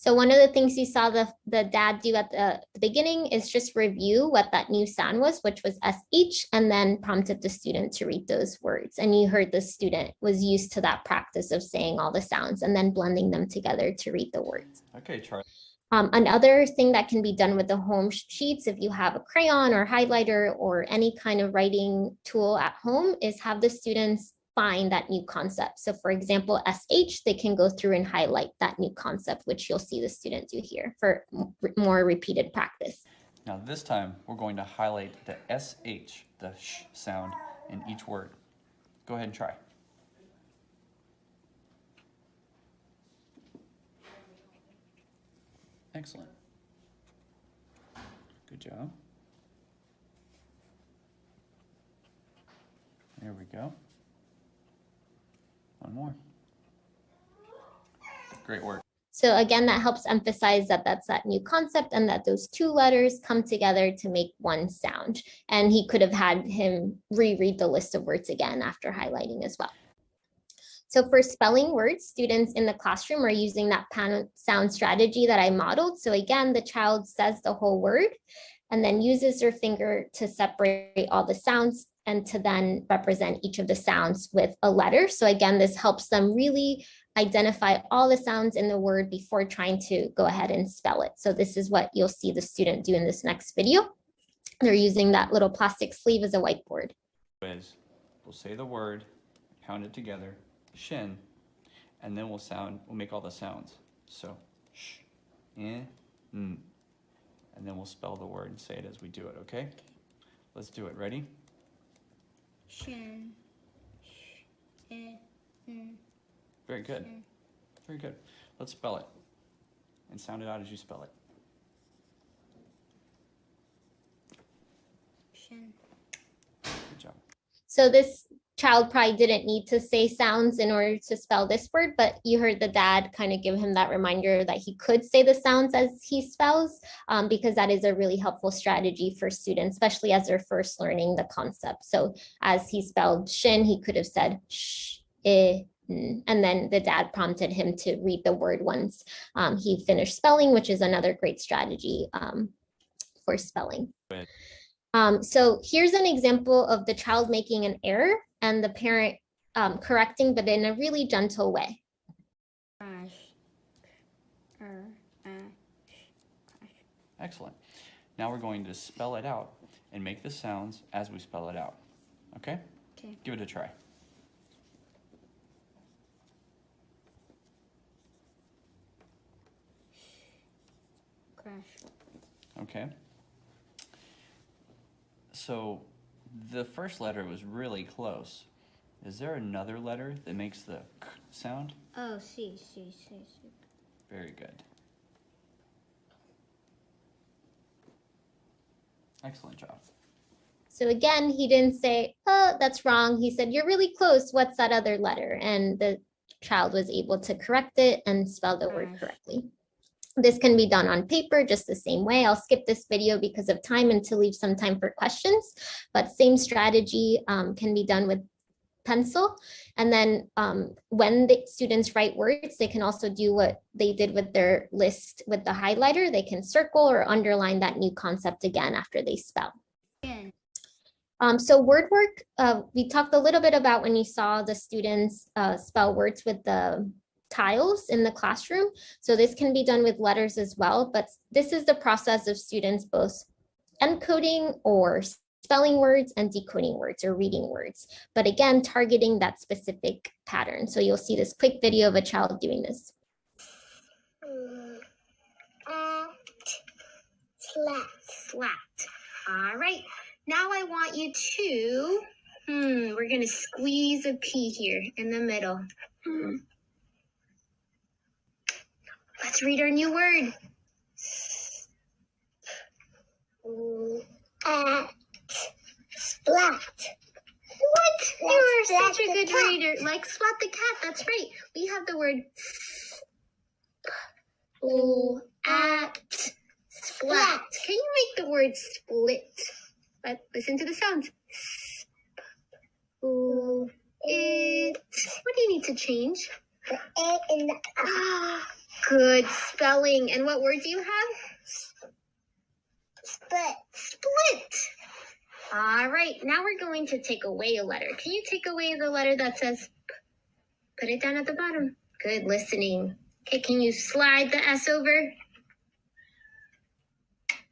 So one of the things you saw the dad do at the beginning is just review what that new sound was, which was SH, and then prompted the student to read those words. And you heard the student was used to that practice of saying all the sounds and then blending them together to read the words. Okay, Charlie. Another thing that can be done with the home sheets, if you have a crayon or highlighter or any kind of writing tool at home, is have the students find that new concept. So for example, SH, they can go through and highlight that new concept, which you'll see the student do here for more repeated practice. Now this time we're going to highlight the SH, the sh sound in each word. Go ahead and try. Excellent. Good job. There we go. One more. Great work. So again, that helps emphasize that that's that new concept and that those two letters come together to make one sound. And he could have had him reread the list of words again after highlighting as well. So for spelling words, students in the classroom are using that pan sound strategy that I modeled. So again, the child says the whole word and then uses their finger to separate all the sounds and to then represent each of the sounds with a letter. So again, this helps them really identify all the sounds in the word before trying to go ahead and spell it. So this is what you'll see the student do in this next video. They're using that little plastic sleeve as a whiteboard. We'll say the word, pound it together, shin, and then we'll make all the sounds. So sh, n, n, and then we'll spell the word and say it as we do it, okay? Let's do it. Ready? Shin. Sh. N. Very good. Very good. Let's spell it and sound it out as you spell it. Shin. Good job. So this child probably didn't need to say sounds in order to spell this word, but you heard the dad kind of give him that reminder that he could say the sounds as he spells, because that is a really helpful strategy for students, especially as they're first learning the concept. So as he spelled shin, he could have said sh, and then the dad prompted him to read the word once he finished spelling, which is another great strategy for spelling. So here's an example of the child making an error and the parent correcting, but in a really gentle way. Excellent. Now we're going to spell it out and make the sounds as we spell it out. Okay? Okay. Give it a try. Crash. Okay. So the first letter was really close. Is there another letter that makes the k sound? Oh, see. Very good. Excellent job. So again, he didn't say, oh, that's wrong. He said, you're really close. What's that other letter? And the child was able to correct it and spell the word correctly. This can be done on paper just the same way. I'll skip this video because of time and to leave some time for questions, but same strategy can be done with pencil. And then when the students write words, they can also do what they did with their list with the highlighter. They can circle or underline that new concept again after they spell. So word work, we talked a little bit about when you saw the students spell words with the tiles in the classroom. So this can be done with letters as well, but this is the process of students both encoding or spelling words and decoding words or reading words, but again, targeting that specific pattern. So you'll see this quick video of a child doing this. Slat. All right. Now I want you to, we're going to squeeze a P here in the middle. Let's read our new word. Splat. What? You are such a good reader. Like splat the cat. That's right. We have the word splat. Can you make the word split? But listen to the sounds. It. What do you need to change? The A in the Good spelling. And what word do you have? Split. Split. All right, now we're going to take away a letter. Can you take away the letter that says P? Put it down at the bottom. Good listening. Okay, can you slide the S over?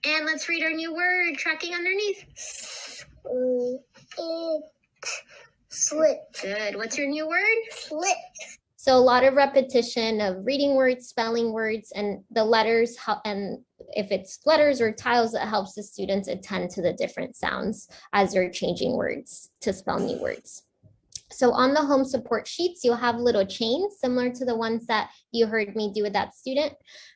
And let's read our new word, tracking underneath. Slit. Good. What's your new word? Slit. So a lot of repetition of reading words, spelling words, and the letters, and if it's letters or tiles, that helps the students attend to the different sounds as they're changing words to spell new words. So on the home support sheets, you'll have little chains similar to the ones that you heard me do with that student.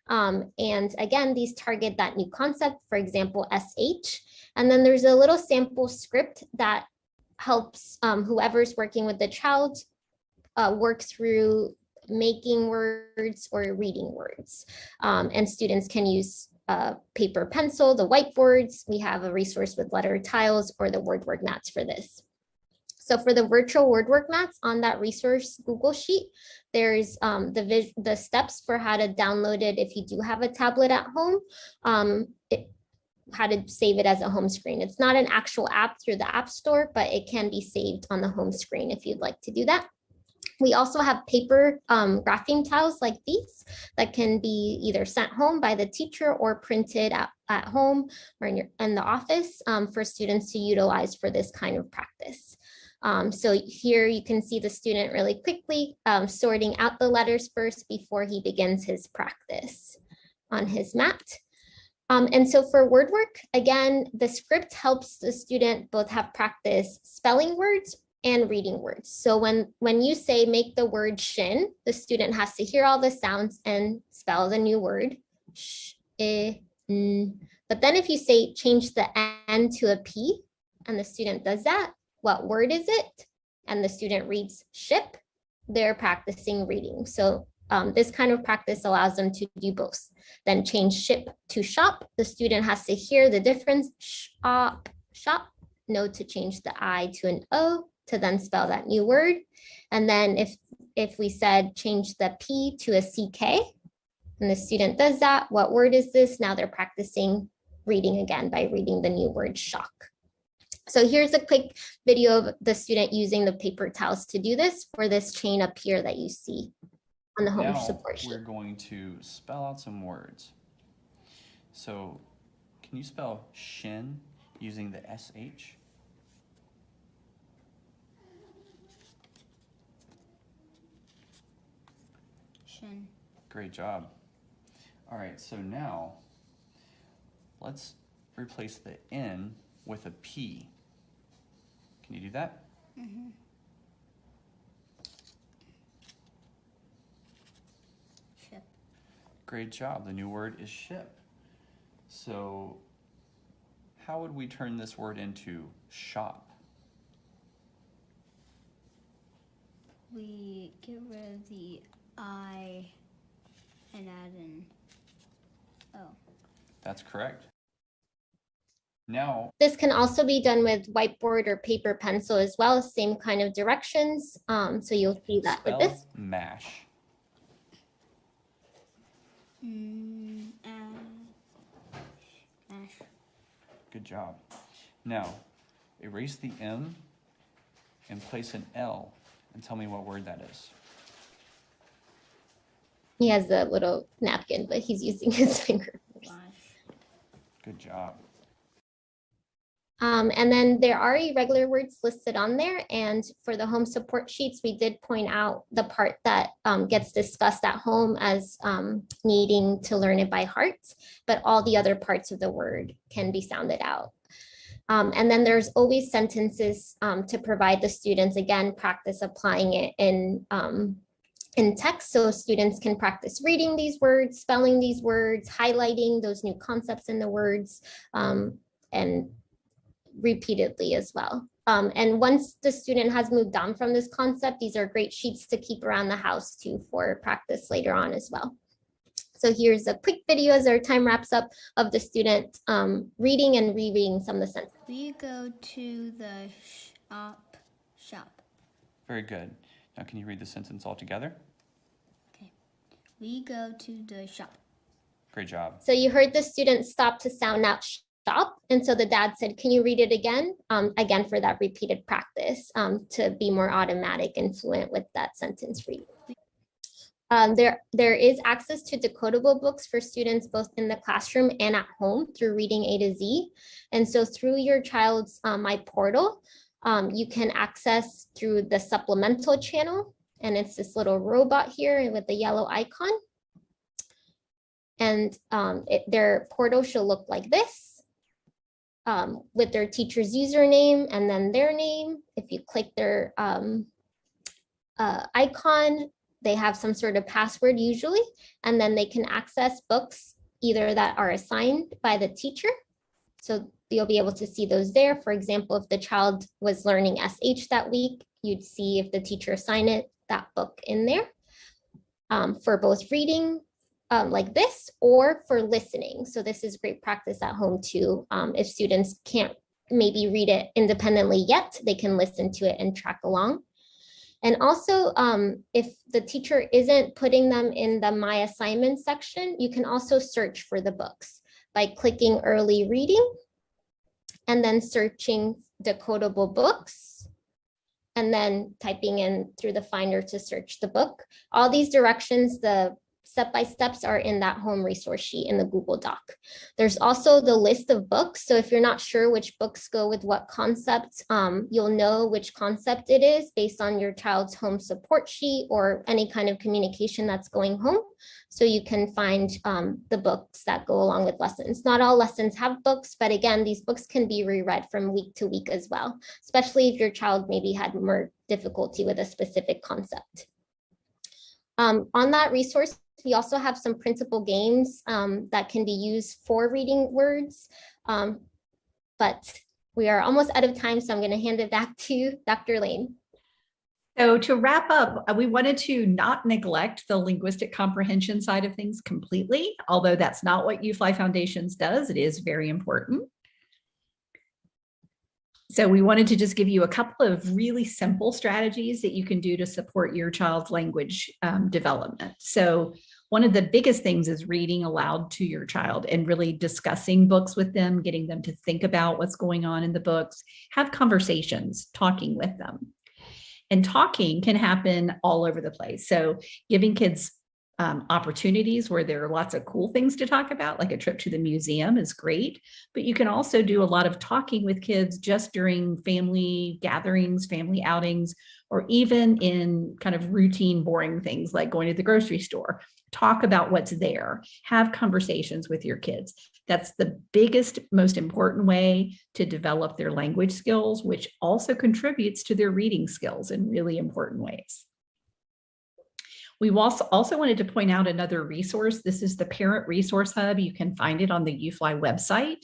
And again, these target that new concept, for example, SH. And then there's a little sample script that helps whoever's working with the child work through making words or reading words. And students can use paper pencil, the whiteboards. We have a resource with letter tiles or the word word mats for this. So for the virtual word work mats on that resource Google sheet, there's the steps for how to download it if you do have a tablet at home, how to save it as a home screen. It's not an actual app through the App Store, but it can be saved on the home screen if you'd like to do that. We also have paper graphing tiles like these that can be either sent home by the teacher or printed at home or in the office for students to utilize for this kind of practice. So here you can see the student really quickly sorting out the letters first before he begins his practice on his mat. And so for word work, again, the script helps the student both have practice spelling words and reading words. So when you say make the word shin, the student has to hear all the sounds and spell the new word. Sh, n. But then if you say change the N to a P and the student does that, what word is it? And the student reads ship, they're practicing reading. So this kind of practice allows them to do both. Then change ship to shop. The student has to hear the difference, shop, shop, know to change the I to an O to then spell that new word. And then if we said change the P to a CK, and the student does that, what word is this? Now they're practicing reading again by reading the new word shock. So here's a quick video of the student using the paper towels to do this for this chain up here that you see on the home support sheet. We're going to spell out some words. So can you spell shin using the SH? Shin. Great job. All right, so now let's replace the N with a P. Can you do that? Mm-hmm. Ship. Great job. The new word is ship. So how would we turn this word into shop? We get rid of the I and add an O. That's correct. Now, this can also be done with whiteboard or paper pencil as well, same kind of directions. So you'll see that with this. Mash. Mash. Good job. Now, erase the M and place an L and tell me what word that is. He has a little napkin, but he's using his fingers. Good job. And then there are irregular words listed on there. And for the home support sheets, we did point out the part that gets discussed at home as needing to learn it by heart, but all the other parts of the word can be sounded out. And then there's always sentences to provide the students, again, practice applying it in text, so students can practice reading these words, spelling these words, highlighting those new concepts in the words, and repeatedly as well. And once the student has moved on from this concept, these are great sheets to keep around the house too for practice later on as well. So here's a quick video as our time wraps up of the student reading and rereading some of the sentences. We go to the shop. Very good. Now can you read the sentence all together? Okay. We go to the shop. Great job. So you heard the student stop to sound out shop. And so the dad said, can you read it again? Again, for that repeated practice to be more automatic and fluent with that sentence reading. There is access to decodable books for students both in the classroom and at home through Reading A to Z. And so through your child's My Portal, you can access through the supplemental channel. And it's this little robot here with the yellow icon. And their portal should look like this with their teacher's username and then their name. If you click their icon, they have some sort of password usually, and then they can access books either that are assigned by the teacher. So you'll be able to see those there. For example, if the child was learning SH that week, you'd see if the teacher assigned it, that book in there for both reading like this or for listening. So this is great practice at home too. If students can't maybe read it independently yet, they can listen to it and track along. And also, if the teacher isn't putting them in the My Assignments section, you can also search for the books by clicking Early Reading and then searching decodable books and then typing in through the Finder to search the book. All these directions, the step-by-steps are in that home resource sheet in the Google Doc. There's also the list of books. So if you're not sure which books go with what concept, you'll know which concept it is based on your child's home support sheet or any kind of communication that's going home. So you can find the books that go along with lessons. Not all lessons have books, but again, these books can be reread from week to week as well, especially if your child maybe had more difficulty with a specific concept. On that resource, we also have some printable games that can be used for reading words, but we are almost out of time, so I'm going to hand it back to Dr. Lane. So to wrap up, we wanted to not neglect the linguistic comprehension side of things completely, although that's not what UFLI Foundations does. It is very important. So we wanted to just give you a couple of really simple strategies that you can do to support your child's language development. So one of the biggest things is reading aloud to your child and really discussing books with them, getting them to think about what's going on in the books, have conversations, talking with them. And talking can happen all over the place. So giving kids opportunities where there are lots of cool things to talk about, like a trip to the museum is great, but you can also do a lot of talking with kids just during family gatherings, family outings, or even in kind of routine, boring things like going to the grocery store. Talk about what's there, have conversations with your kids. That's the biggest, most important way to develop their language skills, which also contributes to their reading skills in really important ways. We also wanted to point out another resource. This is the Parent Resource Hub. You can find it on the UFLI website.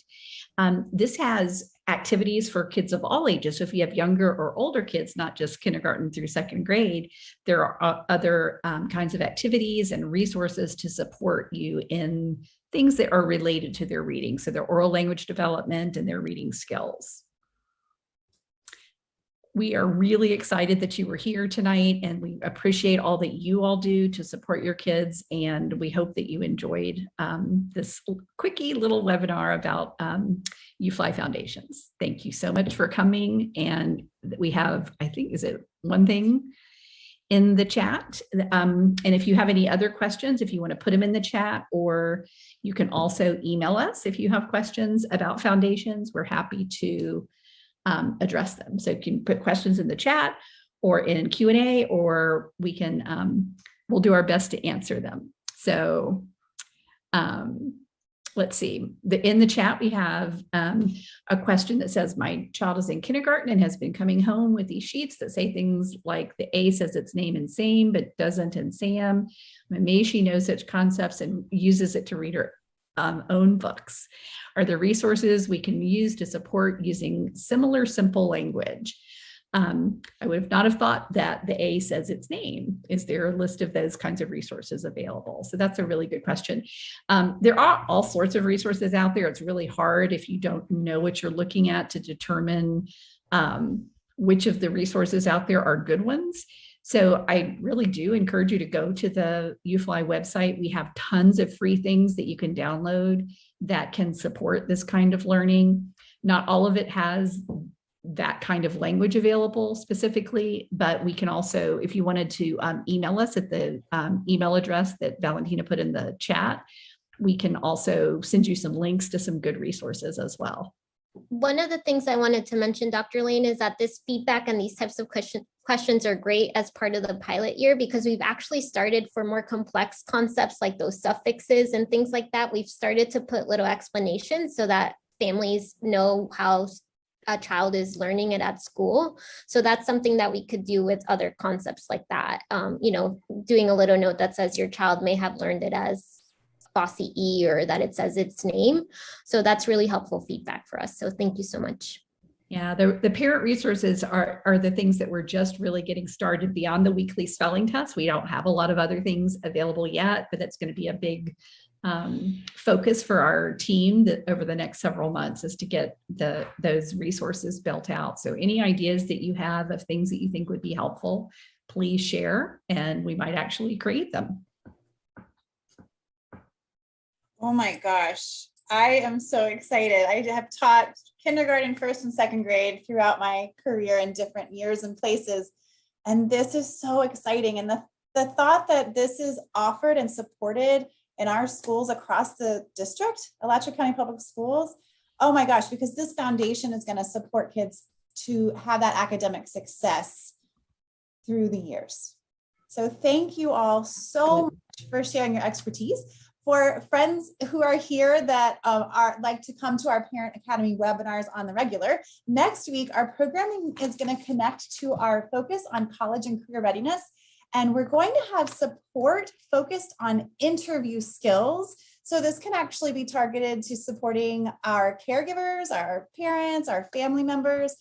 This has activities for kids of all ages. So if you have younger or older kids, not just kindergarten through second grade, there are other kinds of activities and resources to support you in things that are related to their reading. So their oral language development and their reading skills. We are really excited that you were here tonight, and we appreciate all that you all do to support your kids. And we hope that you enjoyed this quickie little webinar about UFLI Foundations. Thank you so much for coming. And we have, I think, is it one thing in the chat? And if you have any other questions, if you want to put them in the chat, or you can also email us if you have questions about foundations, we're happy to address them. So you can put questions in the chat or in Q&A, or we can, we'll do our best to answer them. So let's see, in the chat, we have a question that says, my child is in kindergarten and has been coming home with these sheets that say things like the A says its name in same, but doesn't in Sam. I'm amazed she knows such concepts and uses it to read her own books. Are there resources we can use to support using similar simple language? I would not have thought that the A says its name. Is there a list of those kinds of resources available? So that's a really good question. There are all sorts of resources out there. It's really hard if you don't know what you're looking at to determine which of the resources out there are good ones. So I really do encourage you to go to the UFLI website. We have tons of free things that you can download that can support this kind of learning. Not all of it has that kind of language available specifically, but we can also, if you wanted to email us at the email address that Valentina put in the chat, we can also send you some links to some good resources as well. One of the things I wanted to mention, Dr. Lane, is that this feedback and these types of questions are great as part of the pilot year, because we've actually started for more complex concepts like those suffixes and things like that. We've started to put little explanations so that families know how a child is learning it at school. So that's something that we could do with other concepts like that. You know, doing a little note that says your child may have learned it as bossy E, or that it says its name. So that's really helpful feedback for us. So thank you so much. Yeah, the parent resources are the things that we're just really getting started beyond the weekly spelling test. We don't have a lot of other things available yet, but that's going to be a big focus for our team that over the next several months is to get those resources built out. So any ideas that you have of things that you think would be helpful, please share, and we might actually create them. Oh my gosh, I am so excited. I have taught kindergarten, first and second grade throughout my career in different years and places. And this is so exciting. And the thought that this is offered and supported in our schools across the district, Alachua County Public Schools, oh my gosh, because this foundation is going to support kids to have that academic success through the years. So thank you all so much for sharing your expertise. For friends who are here that like to come to our Parent Academy webinars on the regular, next week our programming is going to connect to our focus on college and career readiness. And we're going to have support focused on interview skills. So this can actually be targeted to supporting our caregivers, our parents, our family members,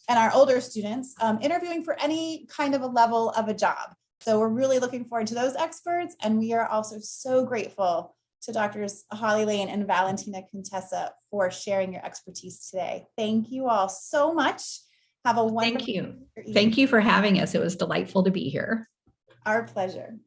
and our older students interviewing for any kind of a level of a job. So we're really looking forward to those experts. And we are also so grateful to Drs. Holly Lane and Valentina Contessa for sharing your expertise today. Thank you all so much. Have a wonderful Thank you. Thank you for having us. It was delightful to be here. Our pleasure.